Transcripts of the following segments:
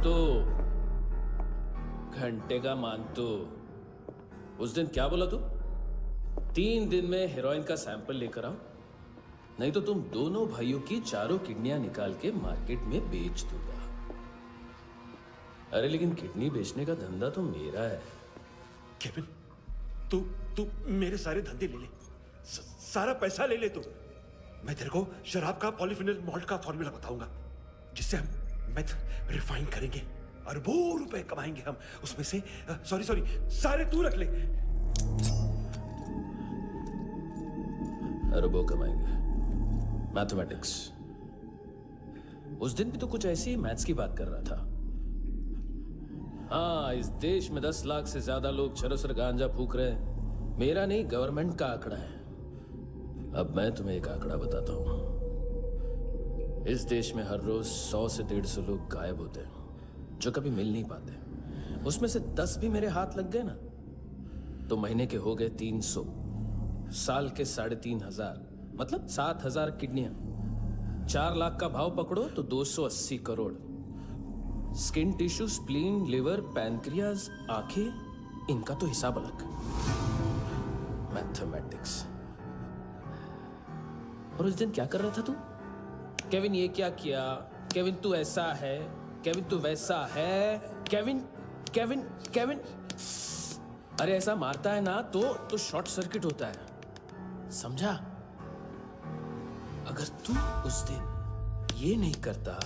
तो घंटे का मान तो उस दिन क्या बोला तू? 3 दिन में हेरोइन का सैंपल लेकर आओ, नहीं तो तुम दोनों भाइयों की चारों किडनियां निकाल के मार्केट में बेच दूंगा। अरे लेकिन किडनी बेचने का धंधा तो मेरा है। केविन, तू मेरे सारे धंधे ले ले, सारा पैसा ले ले तू। मैं तेरे को शराब का पॉलीफिनल मॉल्ट का फॉर्मूला बताऊंगा, जिससे हम मेथ रिफाइन करेंगे, अरबों रुपए कमाएंगे हम उसमें से। सॉरी सारे तू रख ले। अरबों कमाएंगे, मैथमेटिक्स। उस दिन भी तो कुछ ऐसी मैथ्स की बात कर रहा था। हाँ, इस देश में 10 लाख से ज्यादा लोग चरस और गांजा फूक रहे हैं। मेरा नहीं, गवर्नमेंट का आंकड़ा है। अब मैं तुम्हें एक आंकड़ा बताता हूं। इस देश में हर रोज 100 से 150 लोग गायब होते हैं, जो कभी मिल नहीं पाते। उसमें से 10 भी मेरे हाथ लग गए ना, तो महीने के हो गए 300, साल के 3500, मतलब 7000 किडनियां। 4 लाख का भाव पकड़ो तो 280 crore. Skin tissue, spleen, liver, pancreas, आंखें, इनका तो हिसाब अलग। मैथमेटिक्स। और उस दिन क्या कर रहा था तू? केविन ये क्या किया, केविन तू ऐसा है, केविन तू वैसा है, केविन केविन केविन। अरे ऐसा मारता है ना तो शॉर्ट सर्किट होता है, समझा? अगर तू उस दिन ये नहीं करता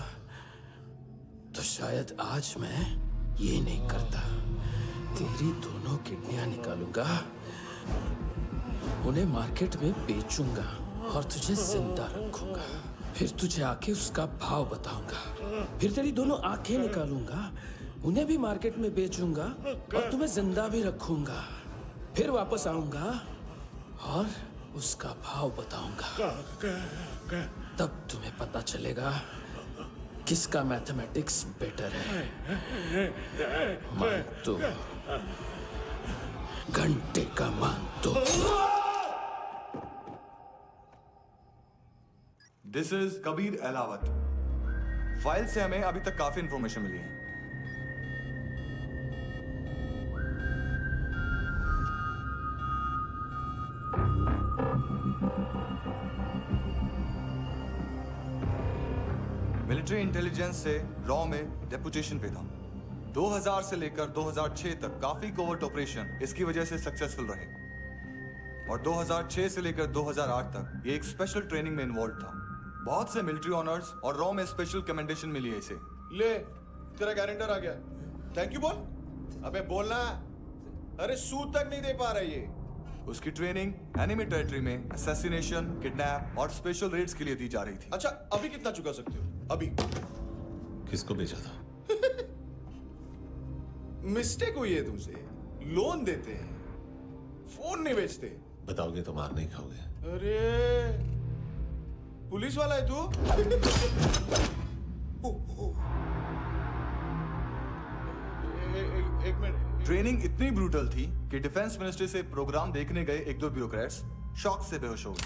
तो शायद आज मैं ये नहीं करता। तेरी दोनों किडनियां निकालूंगा, उन्हें मार्केट में बेचूंगा और तुझे जिंदा रखूंगा। फिर तुझे आके उसका भाव बताऊंगा। फिर तेरी दोनों आंखें निकालूंगा, उन्हें भी मार्केट में बेचूंगा और तुम्हें जिंदा भी रखूंगा। फिर वापस आऊंगा और उसका भाव बताऊंगा। तब तुम्हें पता चलेगा किसका मैथमेटिक्स बेटर है। मान तो, घंटे का मान तो। This is Kabir Ahlawat. File से हमें अभी तक काफी इंफॉर्मेशन मिली है। मिलिट्री इंटेलिजेंस से रॉ में डेपुटेशन पे था। 2000 से लेकर 2006 तक काफी कोवर्ट ऑपरेशन इसकी वजह से सक्सेसफुल रहे, और 2006 से लेकर 2008 तक ये एक स्पेशल ट्रेनिंग में इन्वॉल्व था। बहुत से मिलिट्री ऑनर्स और रॉ में स्पेशल कमेंडेशन मिली है इसे। ले, तेरा गारंटर आ गया। थैंक यू बोल। अबे बोलना। अरे सूद तक नहीं दे पा रहा ये। उसकी ट्रेनिंग एनिमी टेरिटरी में असैसिनेशन, किडनैप और स्पेशल रेड्स के लिए दी जा रही थी। अच्छा, अभी कितना चुका सकते हो? अभी किसको भेजा था? मिस्टेक हुई है तुमसे। लोन देते हैं, फोन नहीं बेचते। बताओगे तो मार नहीं खाओगे। अरे पुलिस वाला है तू? एक मिनट। ट्रेनिंग इतनी ब्रूटल थी कि डिफेंस मिनिस्ट्री से प्रोग्राम देखने गए 1-2 ब्यूरोक्रेट्स शॉक से बेहोश हो गए।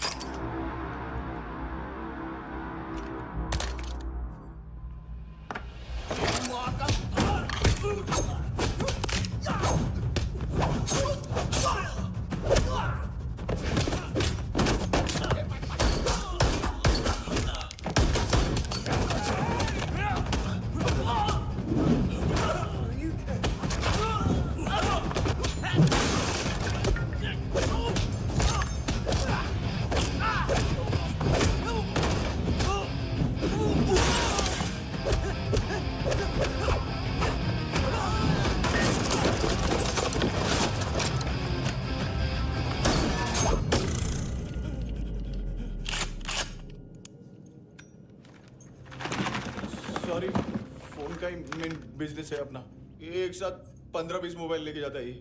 सॉरी, फोन का ही मेन बिजनेस है अपना। एक साथ 15-20 मोबाइल लेके जाता है ये।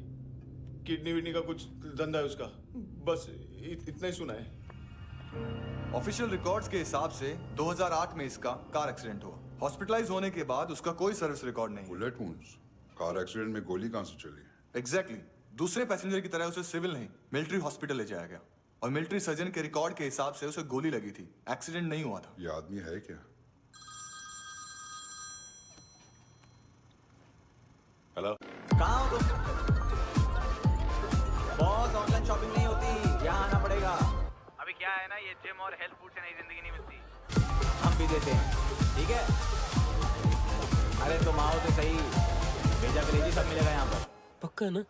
किडनी विडनी का कुछ धंधा है उसका। बस इतना ही सुना है। ऑफिशियल रिकॉर्ड्स के हिसाब से 2008 में इसका कार एक्सीडेंट हुआ। हॉस्पिटलाइज होने के बाद उसका कोई सर्विस रिकॉर्ड नहीं। Bullet wounds? कार एक्सीडेंट में गोली कहां से चली? एग्जैक्टली। दूसरे पैसेंजर की तरह उसे सिविल नहीं, मिलिट्री हॉस्पिटल ले जाया गया, और मिलिट्री सर्जन के रिकॉर्ड के हिसाब से उसे गोली लगी थी। एक्सीडेंट नहीं हुआ था। ये आदमी है क्या? हेलो कहाँ हो तुम? बॉस, ऑनलाइन शॉपिंग नहीं होती, यहाँ आना पड़ेगा। अभी क्या है ना, ये जिम और हेल्थ फूड से नई जिंदगी नहीं मिलती। हम भी देते हैं, ठीक है? अरे तुम आओ तो सही, भेजा करेगी, सब मिलेगा यहाँ पर। पक्का ना?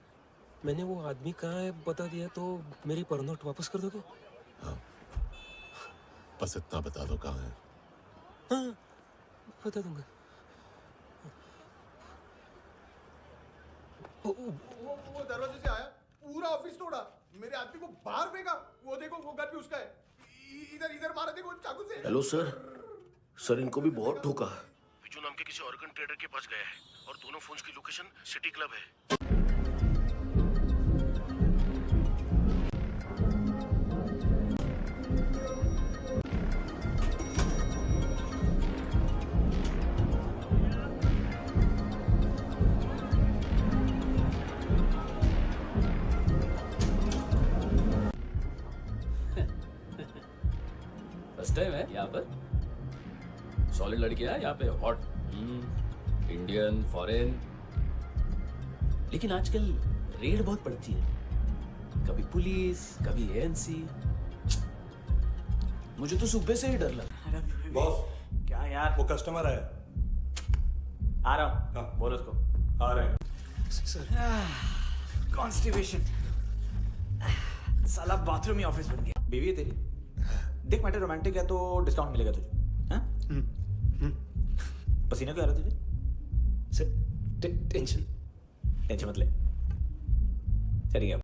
मैंने वो आदमी कहाँ है बता दिया तो मेरी पर नोट वापस कर दोगे? बस इतना बता दो कहाँ है। हाँ, बता दूंगा। वो दरवाजे से आया, पूरा ऑफिस तोड़ा, मेरे आदमी को बाहर फेंका। वो देखो, वो गन भी उसका है। इधर इधर मारा, देखो चाकू से। हेलो सर इनको भी बहुत ठोका। विजू नाम के किसी ऑर्गन ट्रेडर के पास गया है और दोनों फोन्स की लोकेशन सिटी क्लब है। फर्स्ट टाइम है यहाँ पर। सॉलिड लड़कियां हैं यहाँ पे, हॉट इंडियन फॉरेन। लेकिन आजकल रेड बहुत पड़ती है, कभी पुलिस कभी एएनसी। मुझे तो सुबह से ही डर लगा। बॉस, क्या यार? वो कस्टमर आया। आ रहा हूँ। हाँ। बोलो उसको। आ रहे हैं। कॉन्स्टिपेशन, साला बाथरूम ही ऑफिस बन गया। बीवी है तेरी? देख मैटर रोमांटिक है तो डिस्काउंट मिलेगा तुझे। हाँ? पसीना क्यों आ रहा है तुझे? सर टेंशन टेंशन मत ले, चलिए अब।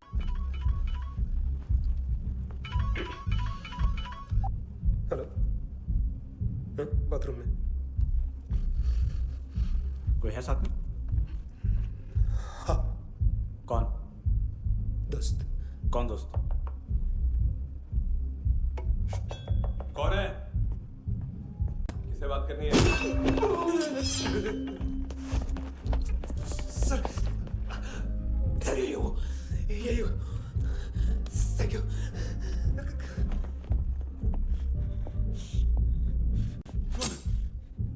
हेलो, हाँ, बाथरूम में कोई है साथ में? हाँ। कौन? दोस्त। कौन दोस्त? कौन है? किससे बात करनी है? सर यही हो, यही हो। Thank you.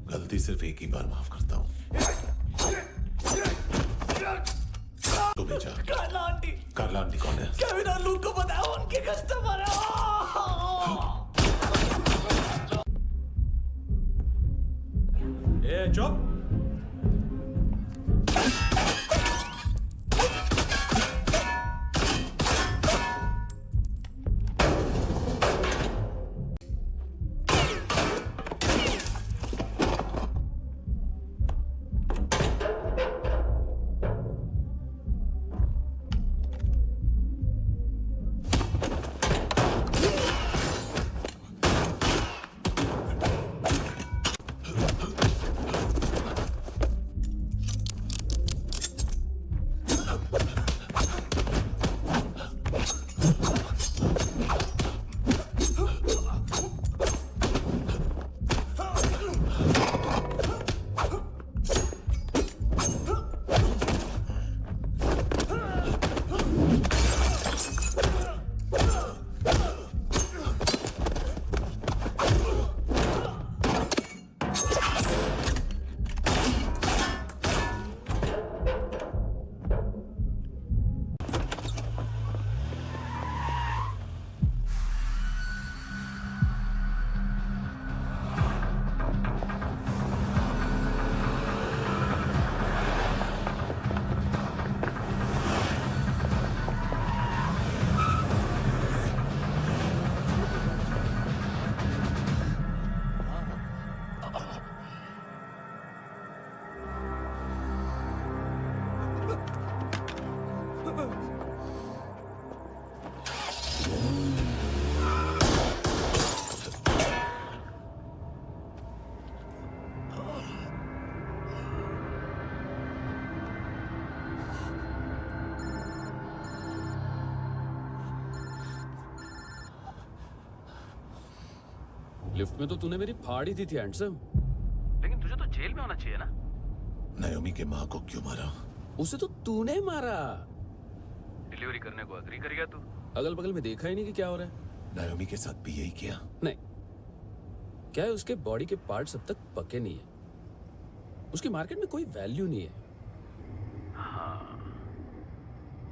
गलती सिर्फ एक ही बार माफ करता हूँ। तो बेचा कार्ला आंटी कौन है? केविन और लूक को बताया, उनके कस्टमर है। ए चुप। लिफ्ट में तो तूने मेरी फाड़ ही दी थी हैंडसम। लेकिन तुझे तो जेल में होना चाहिए ना। नायोमी के माँ को क्यों मारा? उसे तो तूने मारा। डिलीवरी करने को अग्री कर गया तू। अगल बगल में देखा ही नहीं कि क्या हो रहा है। नायोमी के साथ भी यही किया? नहीं, क्या है उसके बॉडी के पार्ट्स अब तक पके नहीं है, उसकी मार्केट में कोई वैल्यू नहीं है।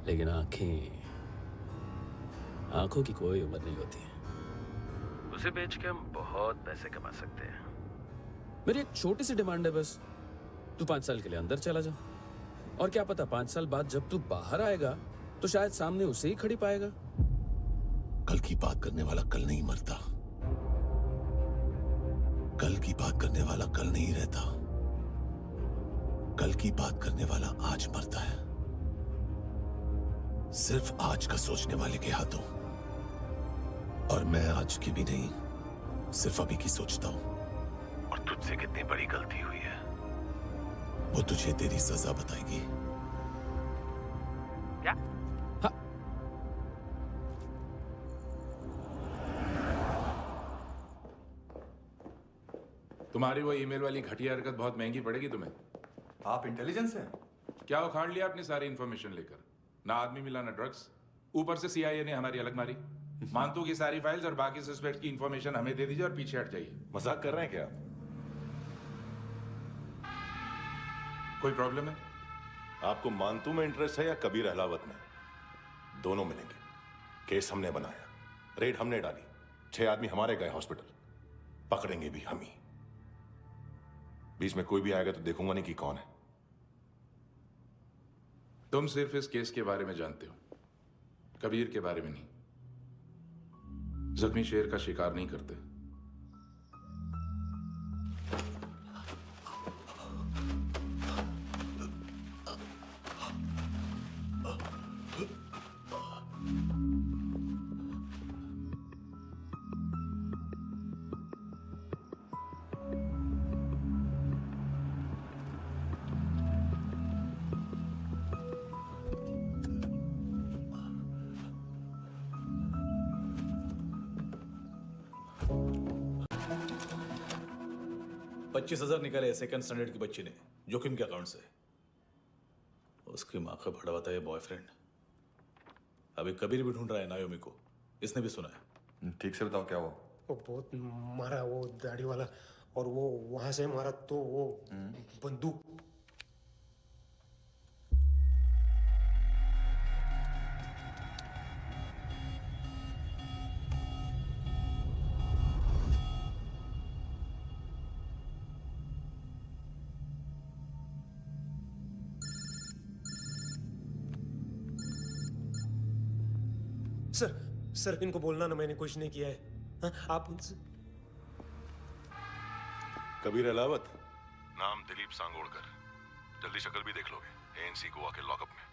लेकिन आंखों की कोई उम्र नहीं होती है। उसे बेच के हम बहुत पैसे कमा सकते हैं। मेरी एक छोटी सी डिमांड है बस, तू 5 साल के लिए अंदर चला जा, और क्या पता 5 साल बाद जब तू बाहर आएगा तो शायद सामने उसे ही खड़ी पाएगा। कल की बात करने वाला कल नहीं मरता, कल की बात करने वाला कल नहीं रहता, कल की बात करने वाला आज मरता है। सिर्फ आज का सोचने वाले के हाथों, और मैं आज की भी नहीं, सिर्फ अभी की सोचता हूं। और तुझसे कितनी बड़ी गलती हुई है वो तुझे तेरी सजा बताएगी। क्या? हाँ। तुम्हारी वो ईमेल वाली घटिया हरकत बहुत महंगी पड़ेगी तुम्हें। आप इंटेलिजेंस हैं? क्या उखाड़ लिया अपनी सारी इन्फॉर्मेशन लेकर? ना आदमी मिला ना ड्रग्स, ऊपर से CIA ने हमारी अलग मारी। मानतू की सारी फाइल्स और बाकी सस्पेक्ट की इन्फॉर्मेशन हमें दे दीजिए और पीछे हट जाइए। मजाक कर रहे हैं क्या? कोई प्रॉब्लम है? आपको मानतू में इंटरेस्ट है या कबीर अहलावत में? दोनों मिलेंगे। केस हमने बनाया, रेड हमने डाली, 6 आदमी हमारे गए हॉस्पिटल, पकड़ेंगे भी हम ही। बीच में कोई भी आएगा तो देखूंगा नहीं कि कौन है। तुम सिर्फ इस केस के बारे में जानते हो, कबीर के बारे में नहीं। जख्मी शेर का शिकार नहीं करते। $25,000 निकाले सेकंड स्टैंडर्ड की बच्ची ने जोखिम के अकाउंट से। उसकी माँ का भड़वाता है बॉयफ्रेंड। अभी कबीर भी ढूंढ रहा है नायोमी को, इसने भी सुना है। ठीक से बताओ क्या हुआ? वो बहुत मारा, वो दाढ़ी वाला, और वो वहां से मारा तो वो बंदूक। सर इनको बोलना ना मैंने कुछ नहीं किया है। हाँ, आप उनसे। कबीर अहलावत, नाम दिलीप सांगोड़कर। जल्दी शक्ल भी देख लोगे ANC गोवा के लॉकअप में।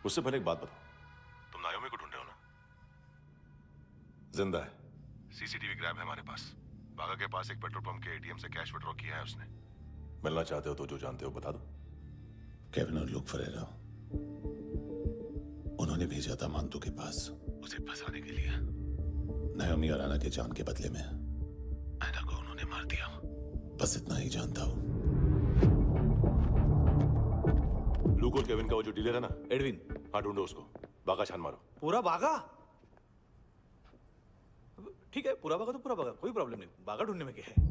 उससे पहले एक बात बताओ, तुम नायोमी को ढूंढ रहे हो ना? जिंदा है, CCTV ग्रैब है हमारे पास। बागा के पास एक पेट्रोल पंप के ATM से कैश विड्रॉ किया है उसने। मिलना चाहते हो तो जो जानते हो बता दो। केविन और लुक फरेरा, उन्होंने भेजा था मानतू के पास उसे फंसाने के लिए। नायोमी और आना के जान के बदले में आना को उन्होंने मार दिया। बस इतना ही जानता हूं। लूक और केविन का वो जो डीलर है ना, एडविन, हाँ ढूंढो उसको। बागा छान मारो। पूरा बागा? ठीक है, पूरा बागा तो पूरा बागा, कोई प्रॉब्लम नहीं। बागा ढूंढने में क्या है?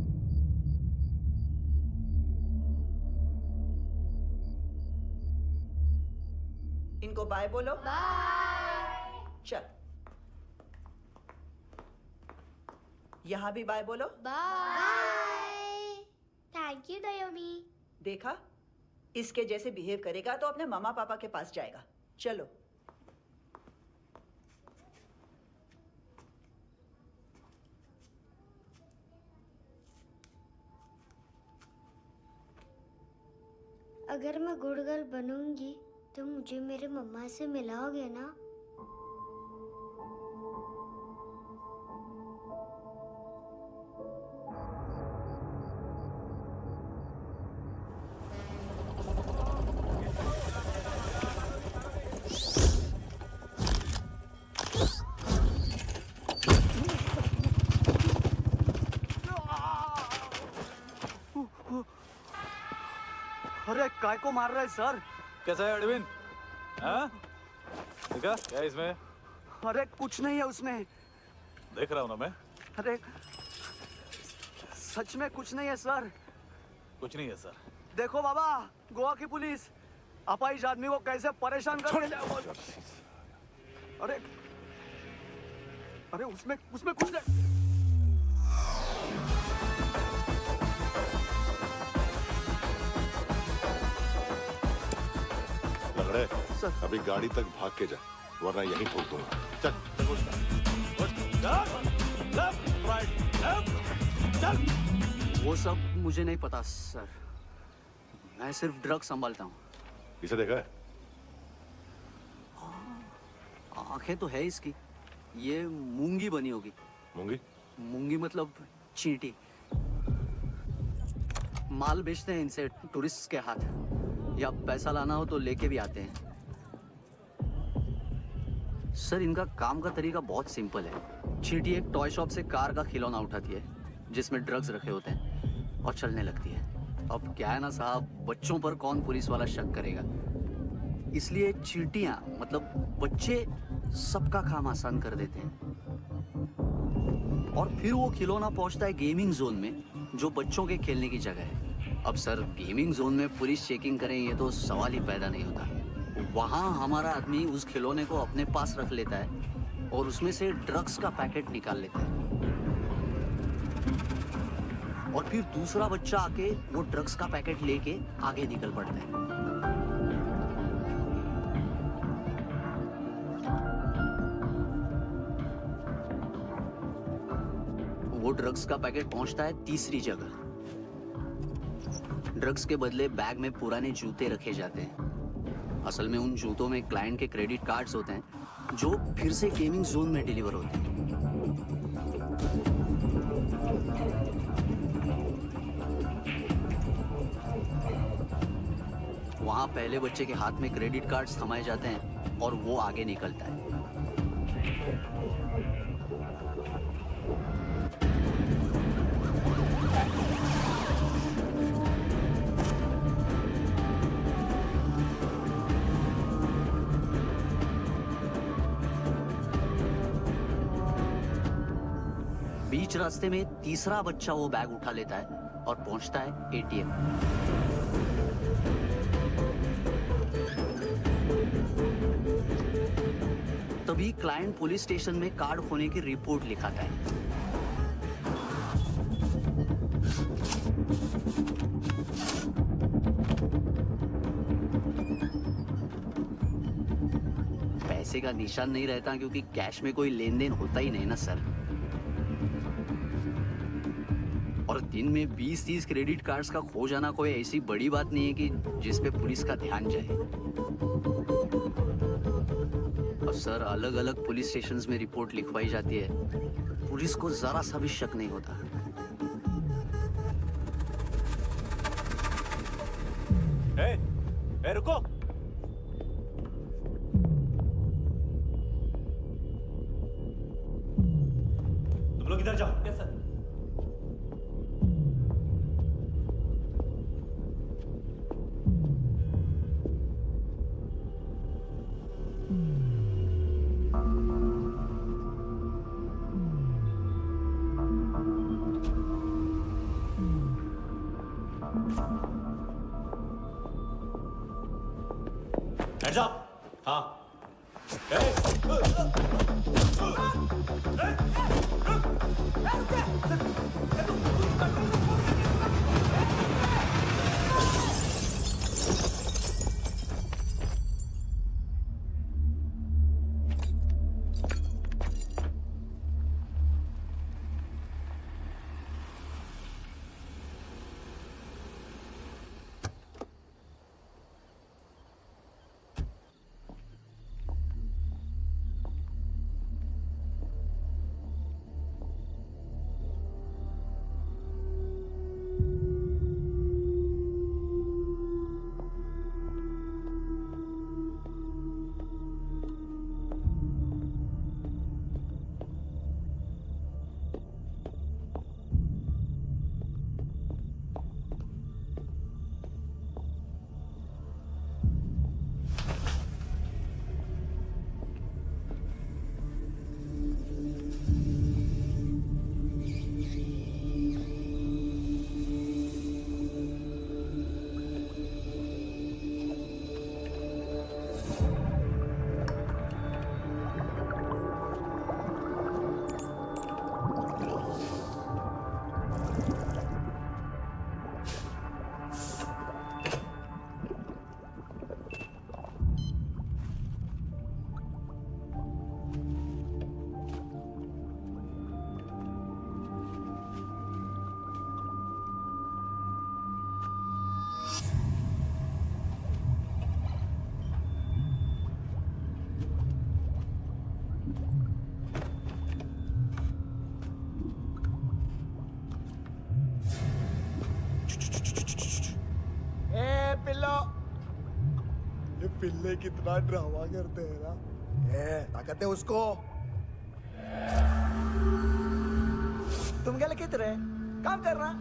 इनको बाय बोलो। बाय। चल, यहां भी बाय बोलो। बाय। Thank you नायोमी। देखा, इसके जैसे बिहेव करेगा तो अपने मामा पापा के पास जाएगा। चलो। अगर मैं गुड गर्ल बनूंगी तो मुझे मेरे मम्मा से मिलाओगे ना? अरे काय को मार रहा है सर? कैसा है एडविन? हाँ? देखा क्या इसमें? अरे कुछ नहीं है उसमें। देख रहा हूँ ना मैं। अरे सच में कुछ नहीं है सर। कुछ नहीं है सर। देखो बाबा, गोवा की पुलिस अपाहिज आदमी को कैसे परेशान कर अरे अरे उसमें उसमें कुछ नहीं। लंगड़े अभी गाड़ी तक भाग के जा, वरना यहीं ठोक दूंगा। चल वो सब मुझे नहीं पता सर, मैं सिर्फ ड्रग संभालता हूँ। इसे देखा है? आंखें तो है इसकी, ये मूंगी बनी होगी। मूंगी? मूंगी मतलब चींटी। माल बेचते हैं इनसे टूरिस्ट के हाथ, या पैसा लाना हो तो लेके भी आते हैं। सर इनका काम का तरीका बहुत सिंपल है। चींटी एक टॉय शॉप से कार का खिलौना उठाती है जिसमें ड्रग्स रखे होते हैं और चलने लगती है। अब क्या है ना साहब, बच्चों पर कौन पुलिस वाला शक करेगा, इसलिए चींटियां मतलब बच्चे सबका काम आसान कर देते हैं। और फिर वो खिलौना पहुंचता है गेमिंग जोन में, जो बच्चों के खेलने की जगह है। अब सर गेमिंग जोन में पुलिस चेकिंग करें ये तो सवाल ही पैदा नहीं होता। वहां हमारा आदमी उस खिलौने को अपने पास रख लेता है और उसमें से ड्रग्स का पैकेट निकाल लेता है, और फिर दूसरा बच्चा आके वो ड्रग्स का पैकेट लेके आगे निकल पड़ता है। वो ड्रग्स का पैकेट पहुंचता है तीसरी जगह। ड्रग्स के बदले बैग में पुराने जूते रखे जाते हैं। असल में उन जूतों में क्लाइंट के क्रेडिट कार्ड्स होते हैं जो फिर से गेमिंग जोन में डिलीवर होते हैं। वहां पहले बच्चे के हाथ में क्रेडिट कार्ड्स थमाए जाते हैं और वो आगे निकलता है। बीच रास्ते में तीसरा बच्चा वो बैग उठा लेता है और पहुंचता है एटीएम। तभी क्लाइंट पुलिस स्टेशन में कार्ड खोने की रिपोर्ट लिखाता है। पैसे का निशान नहीं रहता क्योंकि कैश में कोई लेन देन होता ही नहीं ना सर। और दिन में 20-30 क्रेडिट कार्ड्स का खो जाना कोई ऐसी बड़ी बात नहीं है कि जिस पे पुलिस का ध्यान जाए। और सर अलग अलग पुलिस स्टेशंस में रिपोर्ट लिखवाई जाती है, पुलिस को जरा सा भी शक नहीं होता। ए, रुको। तुम लोग इधर जाओ। Yes sir. Hands up! हाँ। पिल्ले कितना ड्रामा करते हैं ना। ताकत है उसको। तुम क्या लिखित रहे काम कर रहा